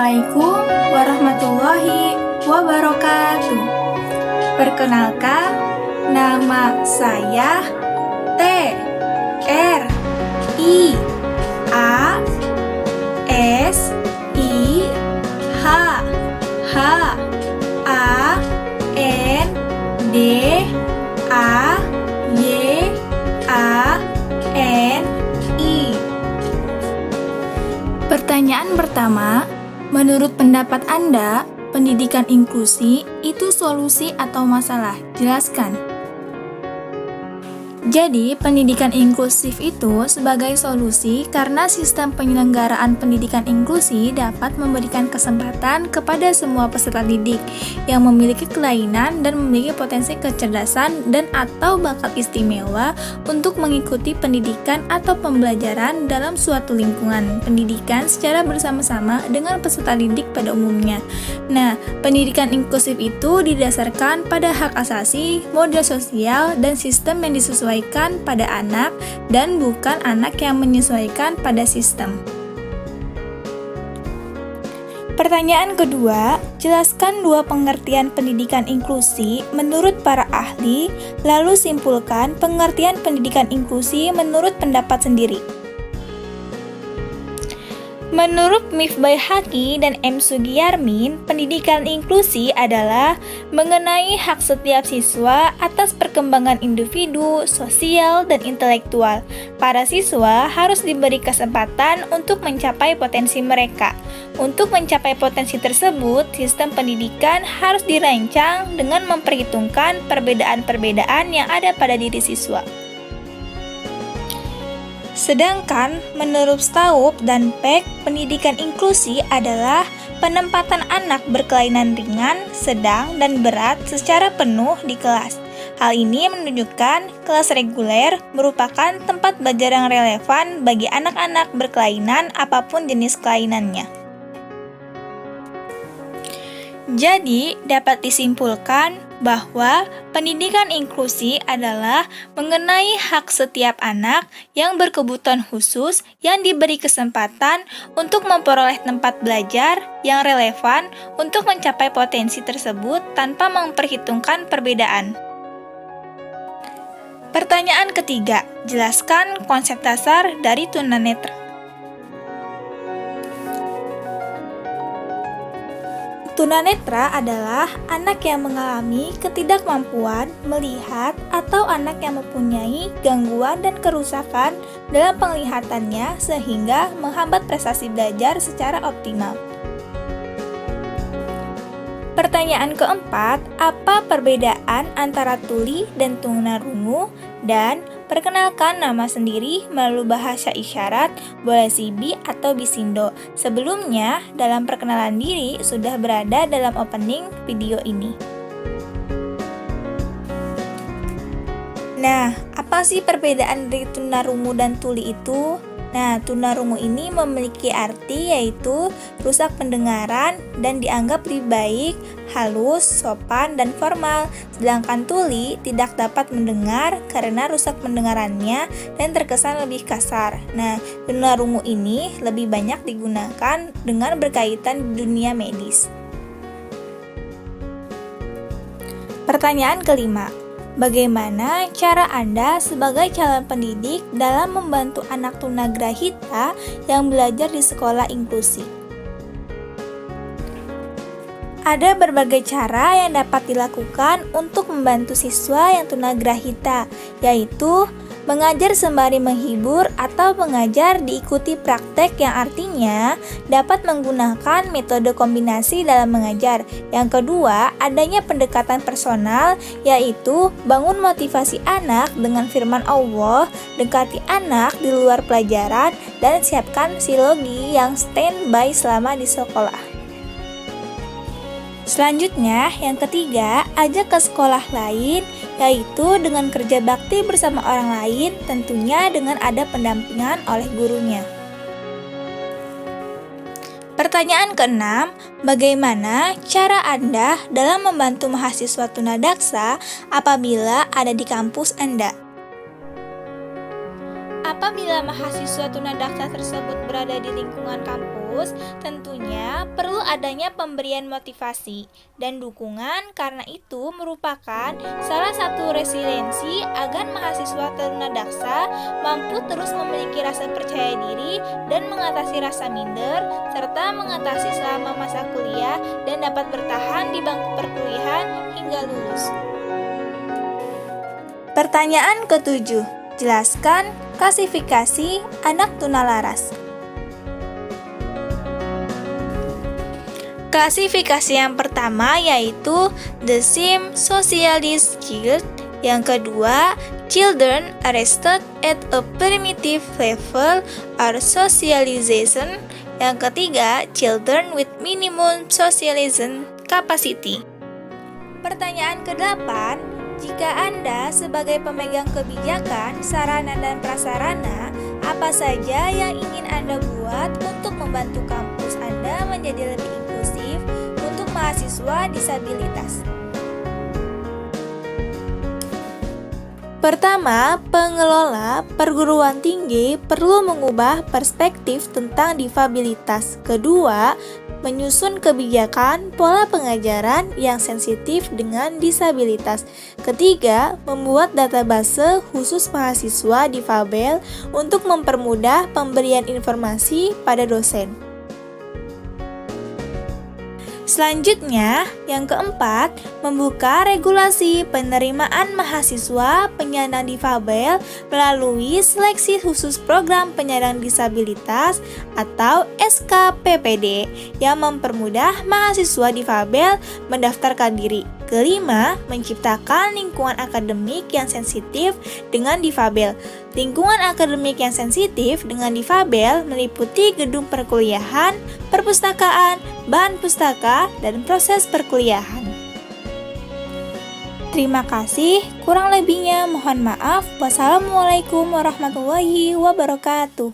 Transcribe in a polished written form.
Assalamualaikum warahmatullahi wabarakatuh. Perkenalkan, nama saya T R I A S I H H A N D A Y A N I. Pertanyaan pertama, menurut pendapat Anda, pendidikan inklusi itu solusi atau masalah? Jelaskan. Jadi, pendidikan inklusif itu sebagai solusi karena sistem penyelenggaraan pendidikan inklusi dapat memberikan kesempatan kepada semua peserta didik yang memiliki kelainan dan memiliki potensi kecerdasan dan atau bakat istimewa untuk mengikuti pendidikan atau pembelajaran dalam suatu lingkungan pendidikan secara bersama-sama dengan peserta didik pada umumnya. Nah, pendidikan inklusif itu didasarkan pada hak asasi, model sosial, dan sistem yang disesuaikan pada anak dan bukan anak yang menyesuaikan pada sistem. Pertanyaan kedua, jelaskan dua pengertian pendidikan inklusi menurut para ahli, lalu simpulkan pengertian pendidikan inklusi menurut pendapat sendiri. Menurut Mifbay Haki dan M. Sugiyarmin, pendidikan inklusi adalah mengenai hak setiap siswa atas perkembangan individu, sosial, dan intelektual. Para siswa harus diberi kesempatan untuk mencapai potensi mereka. Untuk mencapai potensi tersebut, sistem pendidikan harus dirancang dengan memperhitungkan perbedaan-perbedaan yang ada pada diri siswa. Sedangkan menurut Staup dan Peck, pendidikan inklusi adalah penempatan anak berkelainan ringan, sedang, dan berat secara penuh di kelas. Hal ini menunjukkan kelas reguler merupakan tempat belajar yang relevan bagi anak-anak berkelainan apapun jenis kelainannya. Jadi, dapat disimpulkan bahwa pendidikan inklusi adalah mengenai hak setiap anak yang berkebutuhan khusus yang diberi kesempatan untuk memperoleh tempat belajar yang relevan untuk mencapai potensi tersebut tanpa memperhitungkan perbedaan. Pertanyaan ketiga, jelaskan konsep dasar dari tunanetra. Tunanetra adalah anak yang mengalami ketidakmampuan melihat atau anak yang mempunyai gangguan dan kerusakan dalam penglihatannya sehingga menghambat prestasi belajar secara optimal. Pertanyaan keempat, apa perbedaan antara tuli dan tunarungu? Dan perkenalkan nama sendiri melalui bahasa isyarat, boleh Sibi atau Bisindo. Sebelumnya, dalam perkenalan diri sudah berada dalam opening video ini. Nah, apa sih perbedaan dari tunarungu dan tuli itu? Nah, tunarungu ini memiliki arti yaitu rusak pendengaran dan dianggap lebih baik, halus, sopan, dan formal. Sedangkan tuli tidak dapat mendengar karena rusak pendengarannya dan terkesan lebih kasar. Nah, tunarungu ini lebih banyak digunakan dengan berkaitan di dunia medis. Pertanyaan kelima. Bagaimana cara Anda sebagai calon pendidik dalam membantu anak tunagrahita yang belajar di sekolah inklusi? Ada berbagai cara yang dapat dilakukan untuk membantu siswa yang tunagrahita, yaitu mengajar sembari menghibur atau mengajar diikuti praktek yang artinya dapat menggunakan metode kombinasi dalam mengajar. Yang kedua, adanya pendekatan personal yaitu bangun motivasi anak dengan firman Allah, dekati anak di luar pelajaran, dan siapkan psikologi yang standby selama di sekolah. Selanjutnya, yang ketiga, ajak ke sekolah lain, yaitu dengan kerja bakti bersama orang lain, tentunya dengan ada pendampingan oleh gurunya. Pertanyaan keenam, bagaimana cara Anda dalam membantu mahasiswa tunadaksa apabila ada di kampus Anda? Apa Apabila mahasiswa tunadaksa tersebut berada di lingkungan kampus, tentunya perlu adanya pemberian motivasi dan dukungan, karena itu merupakan salah satu resiliensi agar mahasiswa tunadaksa mampu terus memiliki rasa percaya diri dan mengatasi rasa minder, serta mengatasi selama masa kuliah dan dapat bertahan di bangku perkuliahan hingga lulus. Pertanyaan ke-7. Jelaskan klasifikasi anak tunalaras. Klasifikasi yang pertama yaitu the same socialist child, yang kedua children arrested at a primitive level or socialization, yang ketiga children with minimum socialization capacity. Pertanyaan ke-8, jika Anda sebagai pemegang kebijakan, sarana dan prasarana, apa saja yang ingin Anda buat untuk membantu kampus Anda menjadi lebih inklusif untuk mahasiswa disabilitas? Pertama, pengelola perguruan tinggi perlu mengubah perspektif tentang difabilitas. Kedua, menyusun kebijakan pola pengajaran yang sensitif dengan disabilitas. Ketiga, membuat database khusus mahasiswa difabel untuk mempermudah pemberian informasi pada dosen. Selanjutnya, yang keempat, membuka regulasi penerimaan mahasiswa penyandang difabel melalui seleksi khusus program penyandang disabilitas atau SKPPD yang mempermudah mahasiswa difabel mendaftarkan diri. Kelima, menciptakan lingkungan akademik yang sensitif dengan difabel. Lingkungan akademik yang sensitif dengan difabel meliputi gedung perkuliahan, perpustakaan, bahan pustaka, dan proses perkuliahan. Terima kasih, kurang lebihnya mohon maaf. Wassalamualaikum warahmatullahi wabarakatuh.